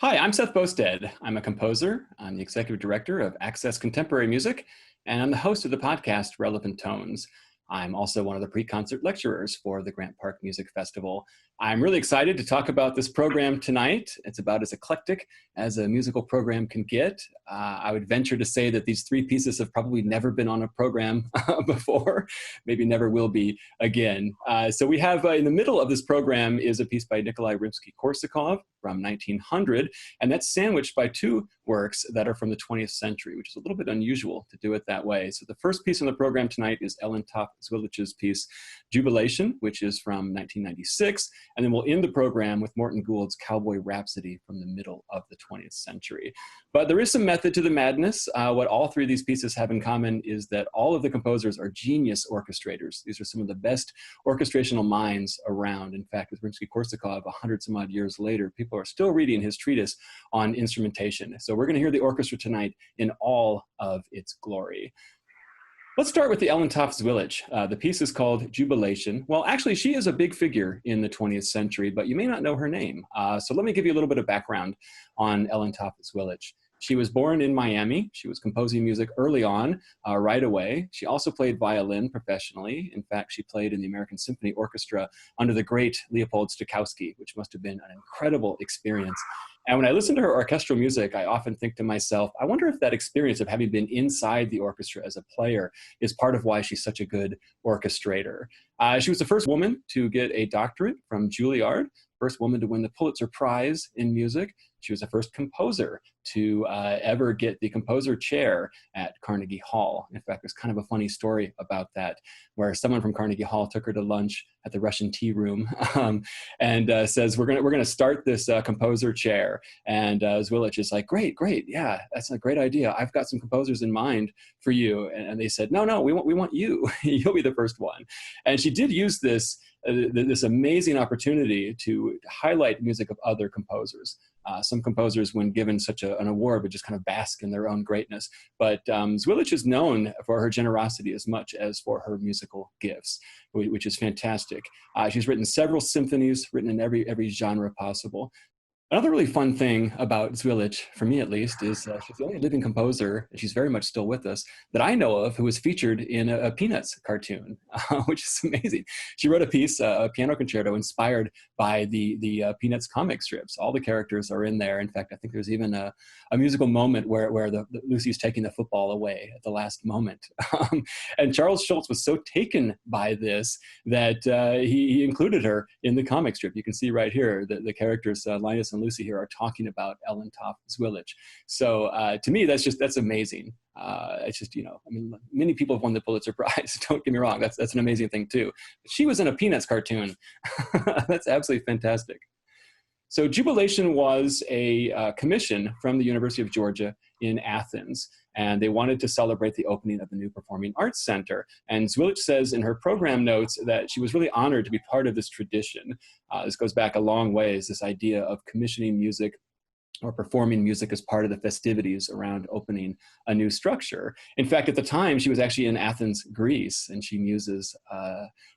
Hi, I'm Seth Boustead. I'm a composer. I'm the executive director of Access Contemporary Music, and I'm the host of the podcast Relevant Tones. I'm also one of the pre-concert lecturers for the Grant Park Music Festival. I'm really excited to talk about this program tonight. It's about as eclectic as a musical program can get. I would venture to say that these three pieces have probably never been on a program before, maybe never will be again. So we have in the middle of this program is a piece by Nikolai Rimsky-Korsakov from 1900, and that's sandwiched by two works that are from the 20th century, which is a little bit unusual to do it that way. So the first piece on the program tonight is Taaffe Zwilich's piece, Jubilation, which is from 1996, and then we'll end the program with Morton Gould's Cowboy Rhapsody from the middle of the 20th century. But there is some method to the madness. What all three of these pieces have in common is that all of the composers are genius orchestrators. These are some of the best orchestrational minds around. In fact, with Rimsky-Korsakov, 100 some odd years later, people are still reading his treatise on instrumentation. So we're going to hear the orchestra tonight in all of its glory. Let's start with the Taaffe Zwilich. The piece is called Jubilation. Well, actually, she is a big figure in the 20th century, but you may not know her name. So let me give you a little bit of background on Taaffe Zwilich. She was born in Miami. She was composing music early on, right away. She also played violin professionally. In fact, she played in the American Symphony Orchestra under the great Leopold Stokowski, which must have been an incredible experience. And when I listen to her orchestral music, I often think to myself, I wonder if that experience of having been inside the orchestra as a player is part of why she's such a good orchestrator. She was the first woman to get a doctorate from Juilliard, first woman to win the Pulitzer Prize in music. She was the first composer to ever get the composer chair at Carnegie Hall. In fact, there's kind of a funny story about that, where someone from Carnegie Hall took her to lunch at the Russian tea room and says, we're gonna start this composer chair. And Zwilich is like, great, yeah, that's a great idea. I've got some composers in mind for you. And they said, no, we want you. You'll be the first one. And she did use this amazing opportunity to highlight music of other composers. Some composers, when given such an award, would just kind of bask in their own greatness. But Zwilich is known for her generosity as much as for her musical gifts, which is fantastic. She's written several symphonies, written in every genre possible. Another really fun thing about Zwilich, for me at least, is she's the only living composer, and she's very much still with us, that I know of who was featured in a Peanuts cartoon, which is amazing. She wrote a piece, a piano concerto, inspired by the Peanuts comic strips. All the characters are in there. In fact, I think there's even a musical moment where Lucy's taking the football away at the last moment. And Charles Schulz was so taken by this that he included her in the comic strip. You can see right here that the characters, Linus and Lucy here, are talking about Taaffe Zwilich. So to me, that's amazing. It's just, I mean, many people have won the Pulitzer Prize. Don't get me wrong. That's an amazing thing too. But she was in a Peanuts cartoon. That's absolutely fantastic. So Jubilation was a commission from the University of Georgia in Athens, and they wanted to celebrate the opening of the new Performing Arts Center. And Zwilich says in her program notes that she was really honored to be part of this tradition. This goes back a long ways, this idea of commissioning music or performing music as part of the festivities around opening a new structure. In fact, at the time, she was actually in Athens, Greece, and she muses,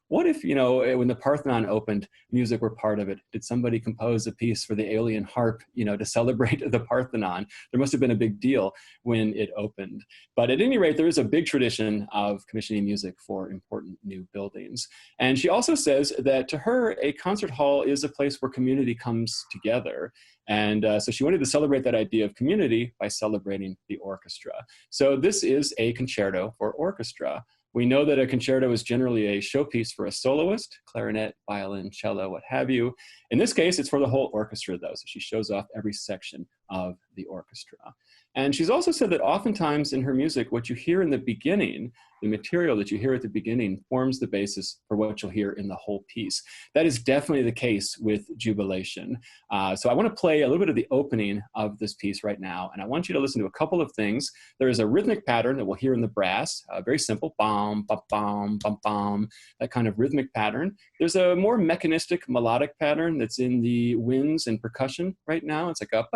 what if, when the Parthenon opened, music were part of it? Did somebody compose a piece for the Aeolian harp, to celebrate the Parthenon? There must have been a big deal when it opened. But at any rate, there is a big tradition of commissioning music for important new buildings. And she also says that to her, a concert hall is a place where community comes together. And so she wanted to celebrate that idea of community by celebrating the orchestra. So this is a concerto for orchestra. We know that a concerto is generally a showpiece for a soloist, clarinet, violin, cello, what have you. In this case, it's for the whole orchestra, though, so she shows off every section of the orchestra. And she's also said that oftentimes in her music, what you hear in the beginning, the material that you hear at the beginning, forms the basis for what you'll hear in the whole piece. That is definitely the case with Jubilation. So I want to play a little bit of the opening of this piece right now, and I want you to listen to a couple of things. There is a rhythmic pattern that we'll hear in the brass, very simple, bam, bam, bam, bam, bam, that kind of rhythmic pattern. There's a more mechanistic melodic pattern that's in the winds and percussion right now. It's like a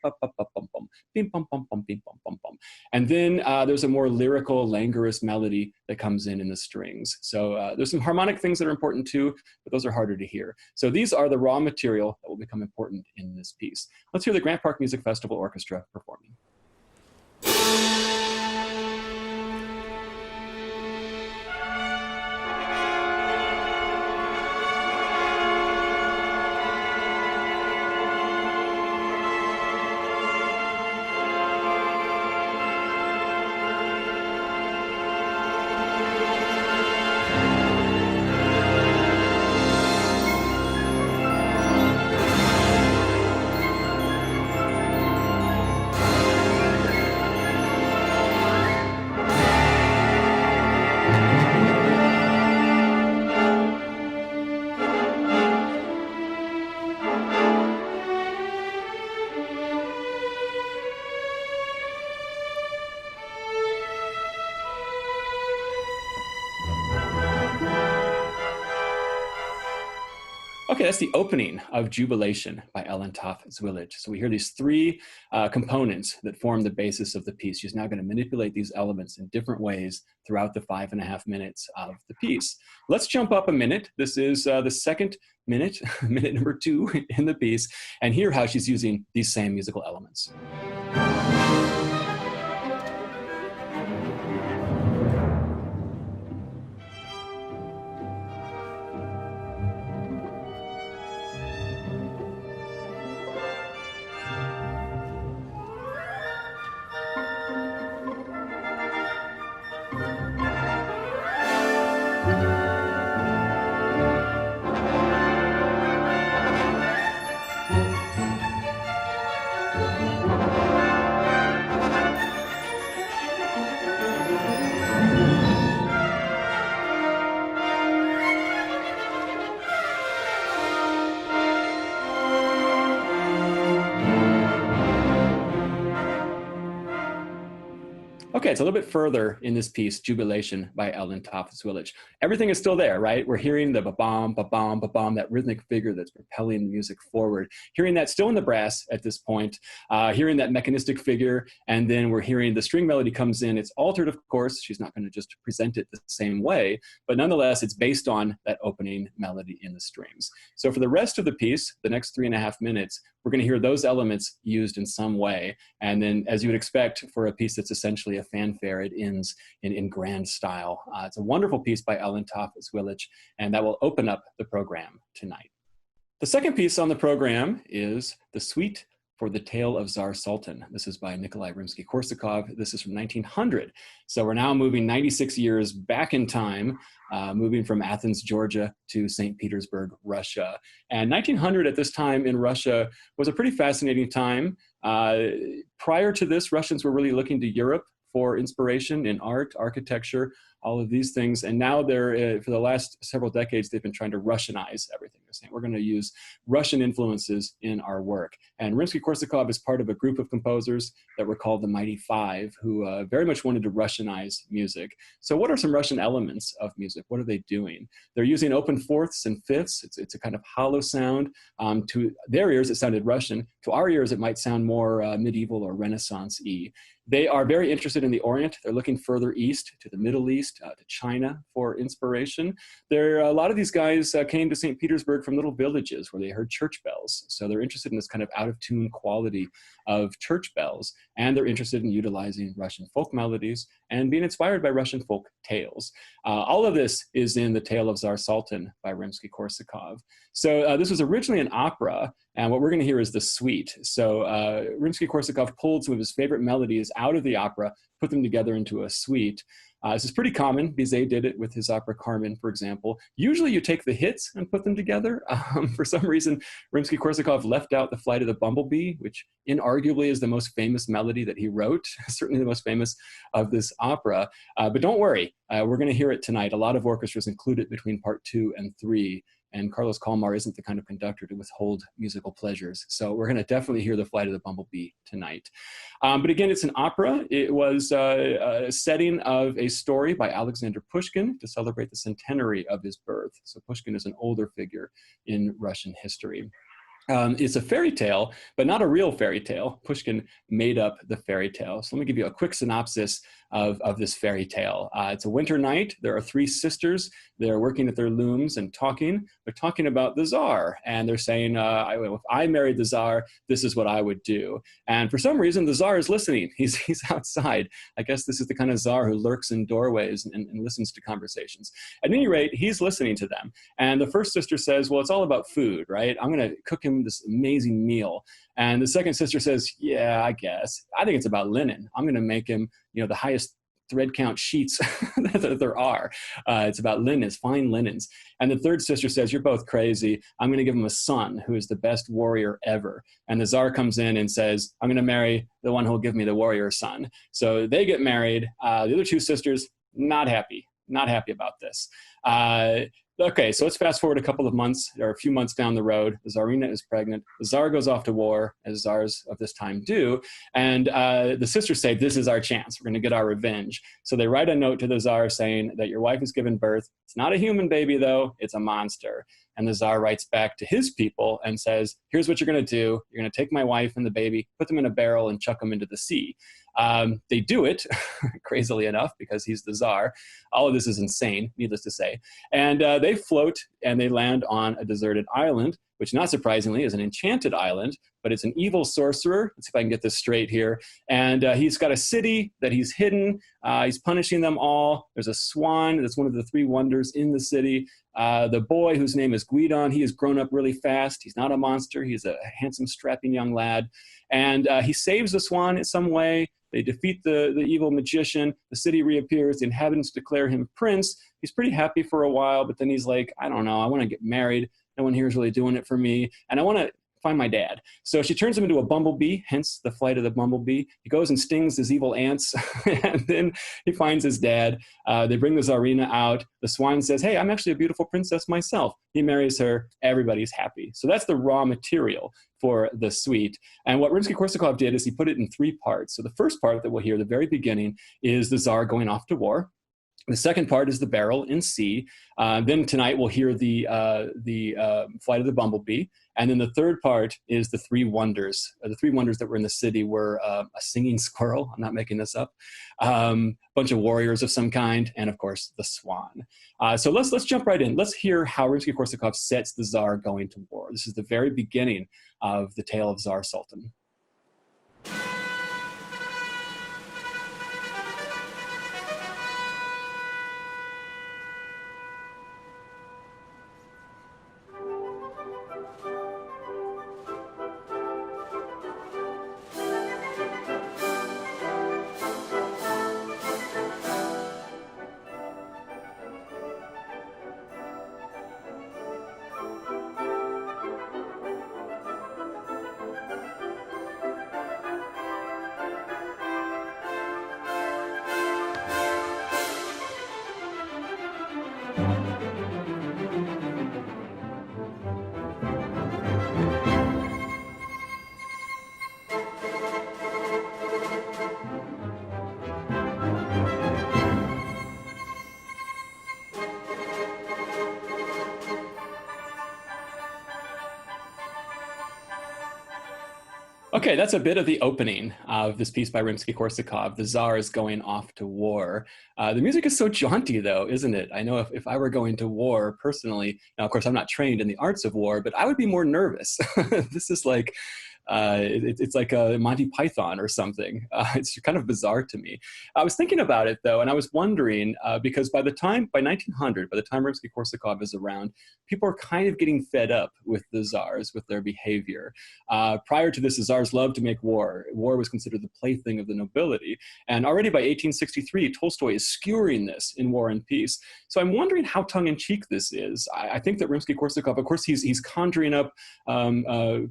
beep, bum, bum, bum, bum, bum, beep, bum, bum, bum, beep, bum, bum, bum. And then there's a more lyrical, languorous melody that comes in the strings. So there's some harmonic things that are important too, but those are harder to hear. So these are the raw material that will become important in this piece. Let's hear the Grant Park Music Festival Orchestra performing. Okay, that's the opening of Jubilation by Taaffe Zwilich. So we hear these three components that form the basis of the piece. She's now going to manipulate these elements in different ways throughout the 5.5 minutes of the piece. Let's jump up a minute. This is the second minute, minute number 2 in the piece, and hear how she's using these same musical elements. Okay, it's a little bit further in this piece, Jubilation by Taaffe Zwilich. Everything is still there, right? We're hearing the ba-bom, ba-bom, ba-bom, that rhythmic figure that's propelling the music forward. Hearing that still in the brass at this point, hearing that mechanistic figure, and then we're hearing the string melody comes in. It's altered, of course. She's not going to just present it the same way, but nonetheless, it's based on that opening melody in the strings. So for the rest of the piece, the next 3.5 minutes, we're going to hear those elements used in some way. And then, as you would expect for a piece that's essentially a fanfare, it ends in grand style. It's a wonderful piece by Taaffe Zwilich, and that will open up the program tonight. The second piece on the program is the Suite for the Tale of Tsar Saltan. This is by Nikolai Rimsky-Korsakov. This is from 1900. So we're now moving 96 years back in time, moving from Athens, Georgia to St. Petersburg, Russia. And 1900 at this time in Russia was a pretty fascinating time. Prior to this, Russians were really looking to Europe for inspiration in art, architecture, all of these things. And now they're, for the last several decades, they've been trying to Russianize everything. They're saying, we're going to use Russian influences in our work. And Rimsky-Korsakov is part of a group of composers that were called the Mighty Five, who very much wanted to Russianize music. So what are some Russian elements of music? What are they doing? They're using open fourths and fifths. It's a kind of hollow sound. To their ears, it sounded Russian. To our ears, it might sound more medieval or Renaissance-y. They are very interested in the Orient. They're looking further east to the Middle East, to China for inspiration. A lot of these guys came to St. Petersburg from little villages where they heard church bells. So they're interested in this kind of out-of-tune quality of church bells, and they're interested in utilizing Russian folk melodies and being inspired by Russian folk tales. All of this is in The Tale of Tsar Saltan by Rimsky-Korsakov. So this was originally an opera, and what we're going to hear is the suite. So Rimsky-Korsakov pulled some of his favorite melodies out of the opera, put them together into a suite. This is pretty common. Bizet did it with his opera Carmen, for example. Usually you take the hits and put them together. For some reason, Rimsky-Korsakov left out The Flight of the Bumblebee, which inarguably is the most famous melody that he wrote, certainly the most famous of this opera. But don't worry, we're going to hear it tonight. A lot of orchestras include it between part 2 and 3. And Carlos Kalmar isn't the kind of conductor to withhold musical pleasures. So we're going to definitely hear The Flight of the Bumblebee tonight. But again, it's an opera. It was a setting of a story by Alexander Pushkin to celebrate the centenary of his birth. So Pushkin is an older figure in Russian history. It's a fairy tale, but not a real fairy tale. Pushkin made up the fairy tale. So let me give you a quick synopsis of this fairy tale. It's a winter night. There are three sisters. They're working at their looms and talking. They're talking about the Tsar. And they're saying, if I married the Tsar, this is what I would do. And for some reason, the Tsar is listening. He's outside. I guess this is the kind of Tsar who lurks in doorways and listens to conversations. At any rate, he's listening to them. And the first sister says, well, it's all about food, right? I'm going to cook him this amazing meal. And the second sister says, yeah, I guess. I think it's about linen. I'm going to make him, the highest thread count sheets that there are. It's about linens, fine linens. And the third sister says, you're both crazy. I'm going to give him a son who is the best warrior ever. And the Tsar comes in and says, I'm going to marry the one who will give me the warrior son. So they get married. The other two sisters, not happy about this. Okay, so let's fast forward a couple of months or a few months down the road. The Tsarina is pregnant. The Tsar goes off to war, as Tsars of this time do. And the sisters say, this is our chance. We're going to get our revenge. So they write a note to the Tsar saying that your wife has given birth. It's not a human baby, though. It's a monster. And the Tsar writes back to his people and says, here's what you're going to do. You're going to take my wife and the baby, put them in a barrel and chuck them into the sea. They do it, crazily enough, because he's the Tsar. All of this is insane, needless to say. And they float and they land on a deserted island, which not surprisingly is an enchanted island, but it's an evil sorcerer. Let's see if I can get this straight here. And he's got a city that he's hidden. He's punishing them all. There's a swan that's one of the three wonders in the city. The boy, whose name is Guidon, he has grown up really fast. He's not a monster. He's a handsome, strapping young lad. And he saves the swan in some way. They defeat the evil magician. The city reappears. The inhabitants declare him prince. He's pretty happy for a while, but then he's like, I don't know. I want to get married. No one here is really doing it for me. And I want to find my dad. So she turns him into a bumblebee, hence the flight of the bumblebee. He goes and stings his evil ants, and then he finds his dad. They bring the Tsarina out. The swan says, hey, I'm actually a beautiful princess myself. He marries her. Everybody's happy. So that's the raw material for the suite. And what Rimsky-Korsakov did is he put it in three parts. So the first part that we'll hear, the very beginning, is the Tsar going off to war. The second part is the barrel in C. Then tonight we'll hear the flight of the bumblebee. And then the third part is the three wonders. The three wonders that were in the city were a singing squirrel. I'm not making this up. A bunch of warriors of some kind. And of course, the swan. So let's jump right in. Let's hear how Rimsky-Korsakov sets the Tsar going to war. This is the very beginning of the tale of Tsar Saltan. Okay, that's a bit of the opening of this piece by Rimsky-Korsakov. The Tsar is going off to war. The music is so jaunty, though, isn't it? I know if I were going to war personally, now, of course, I'm not trained in the arts of war, but I would be more nervous. This is like, it's like a Monty Python or something. It's kind of bizarre to me. I was thinking about it, though, and I was wondering, because by 1900, by the time Rimsky-Korsakov is around, people are kind of getting fed up with the Tsars, with their behavior. Prior to this, the Tsars loved to make war. War was considered the plaything of the nobility. And already by 1863, Tolstoy is skewering this in War and Peace. So I'm wondering how tongue-in-cheek this is. I think that Rimsky-Korsakov, of course, he's conjuring up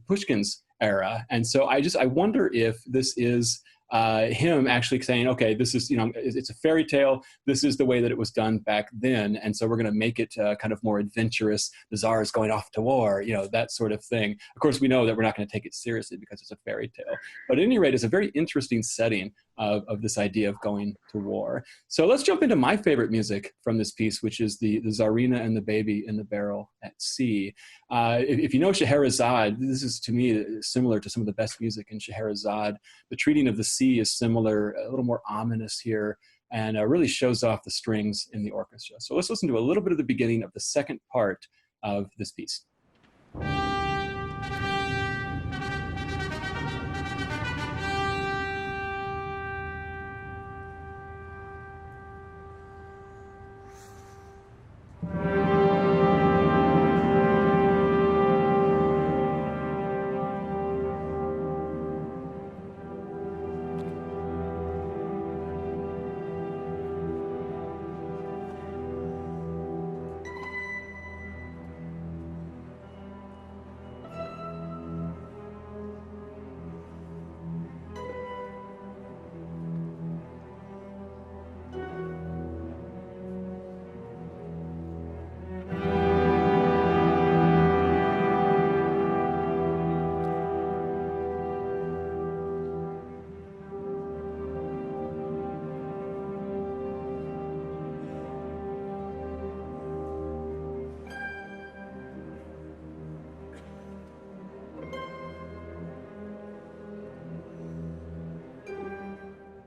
Pushkin's era. And so I wonder if this is him actually saying, okay, this is, it's a fairy tale. This is the way that it was done back then. And so we're going to make it kind of more adventurous. The Tsar is going off to war, that sort of thing. Of course, we know that we're not going to take it seriously because it's a fairy tale. But at any rate, it's a very interesting setting of this idea of going to war. So let's jump into my favorite music from this piece, which is the Tsarina and the Baby in the Barrel at Sea. If you know Scheherazade, this is to me similar to some of the best music in Scheherazade. The treating of the sea is similar, a little more ominous here, and really shows off the strings in the orchestra. So let's listen to a little bit of the beginning of the second part of this piece.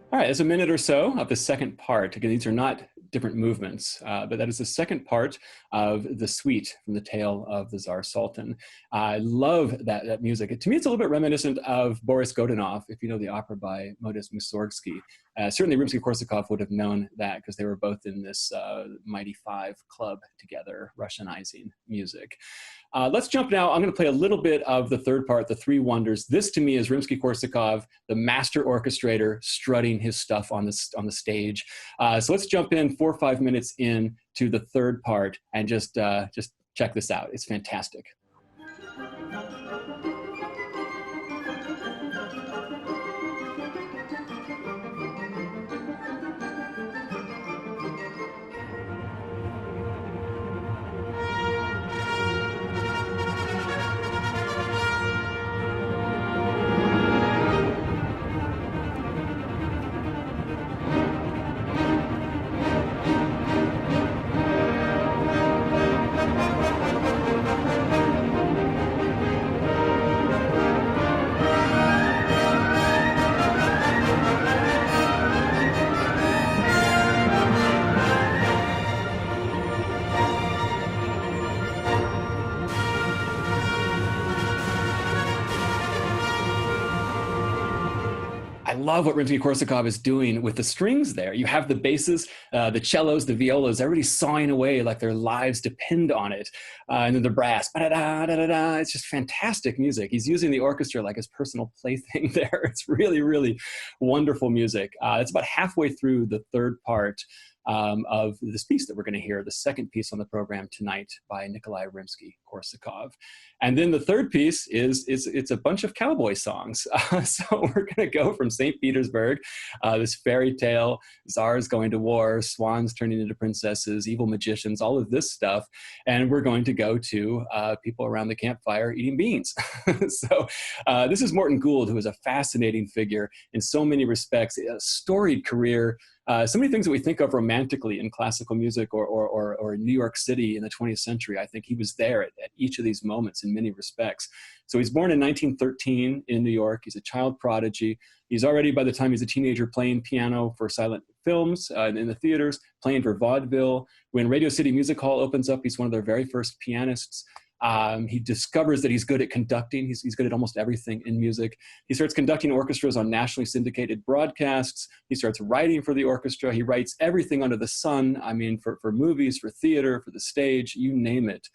All right, there's a minute or so of the second part. Again, these are not different movements, but that is the second part of the suite from the tale of the Tsar Saltan. I love that music. To me, it's a little bit reminiscent of Boris Godunov, if you know the opera by Modest Mussorgsky. Certainly Rimsky-Korsakov would have known that because they were both in this Mighty Five club together, Russianizing music. Let's jump now. I'm going to play a little bit of the third part, the Three Wonders. This to me is Rimsky-Korsakov, the master orchestrator, strutting his stuff on the stage. So let's jump in 4 or 5 minutes in to the third part and just check this out. It's fantastic. I love what Rimsky-Korsakov is doing with the strings there. You have the basses, the cellos, the violas, everybody sawing away like their lives depend on it. And then the brass, ba-da-da-da-da-da. It's just fantastic music. He's using the orchestra like his personal plaything there. It's really, really wonderful music. It's about halfway through the third part of this piece that we're going to hear, the second piece on the program tonight by Nikolai Rimsky-Korsakov. And then the third piece it's a bunch of cowboy songs. So we're going to go from St. Petersburg, this fairy tale, czars going to war, swans turning into princesses, evil magicians, all of this stuff. And we're going to go to people around the campfire eating beans. So this is Morton Gould, who is a fascinating figure in so many respects, a storied career. So many things that we think of romantically in classical music or in New York City in the 20th century, I think he was there at each of these moments in many respects. So he's born in 1913 in New York. He's a child prodigy. He's already, by the time he's a teenager, playing piano for silent films in the theaters, playing for vaudeville. When Radio City Music Hall opens up, he's one of their very first pianists. He discovers that he's good at conducting. He's good at almost everything in music. He starts conducting orchestras on nationally syndicated broadcasts. He starts writing for the orchestra. He writes everything under the sun. I mean, for movies, for theater, for the stage, you name it.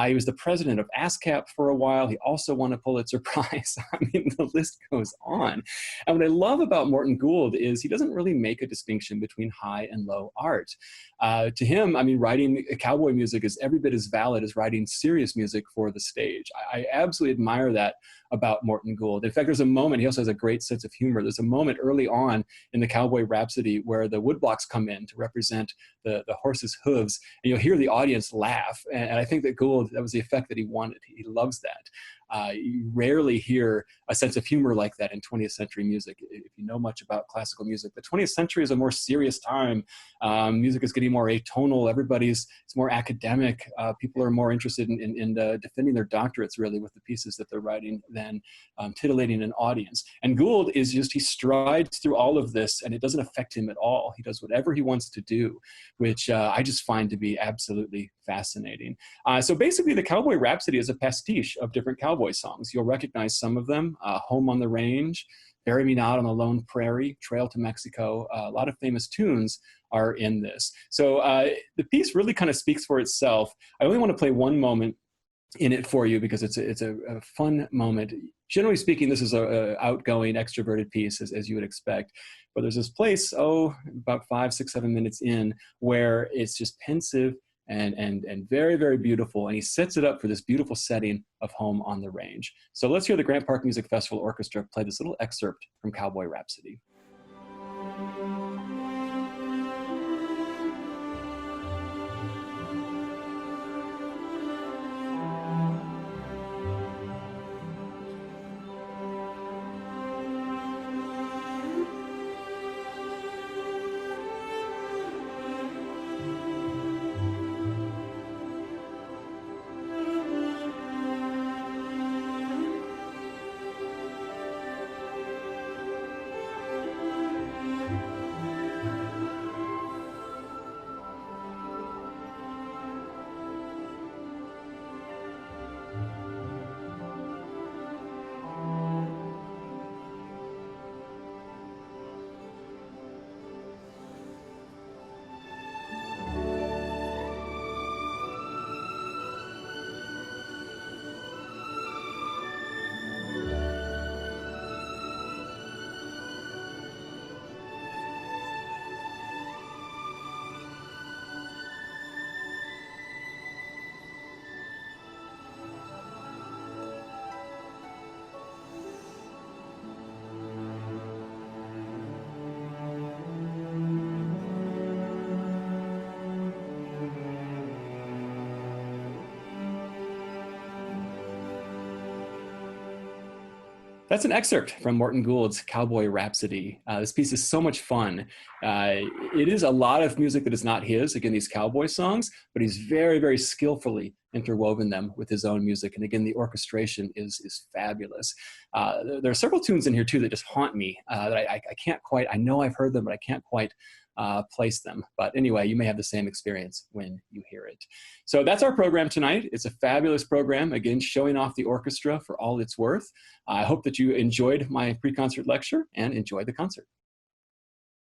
He was the president of ASCAP for a while. He also won a Pulitzer Prize. I mean, the list goes on. And what I love about Morton Gould is he doesn't really make a distinction between high and low art. To him, I mean, writing cowboy music is every bit as valid as writing serious music for the stage. I absolutely admire that about Morton Gould. In fact, there's a moment, he also has a great sense of humor. There's a moment early on in the Cowboy Rhapsody where the woodblocks come in to represent the horse's hooves, and you'll hear the audience laugh. And I think that Gould, that was the effect that he wanted. He loves that. You rarely hear a sense of humor like that in 20th century music, if you know much about classical music. The 20th century is a more serious time. Music is getting more atonal. It's more academic. People are more interested in defending their doctorates, really, with the pieces that they're writing than titillating an audience. And Gould is just, he strides through all of this, and it doesn't affect him at all. He does whatever he wants to do, which I just find to be absolutely fascinating. So basically, the Cowboy Rhapsody is a pastiche of different cowboy songs. You'll recognize some of them: Home on the Range, Bury Me Not on the Lone Prairie, Trail to Mexico. A lot of famous tunes are in this. So the piece really kind of speaks for itself. I only want to play one moment in it for you because it's a fun moment. Generally speaking, this is a outgoing, extroverted piece, as you would expect. But there's this place, about 5, 6, 7 minutes in, where it's just pensive and very, very beautiful. And he sets it up for this beautiful setting of Home on the Range. So let's hear the Grant Park Music Festival Orchestra play this little excerpt from Cowboy Rhapsody. That's an excerpt from Morton Gould's Cowboy Rhapsody. This piece is so much fun. It is a lot of music that is not his, again, these cowboy songs, but he's very, very skillfully interwoven them with his own music. And again, the orchestration is fabulous. There are several tunes in here too that just haunt me, that I can't quite, I know I've heard them, but I can't quite place them. But anyway, you may have the same experience when you hear it. So that's our program tonight. It's a fabulous program, again, showing off the orchestra for all it's worth. I hope that you enjoyed my pre-concert lecture and enjoyed the concert.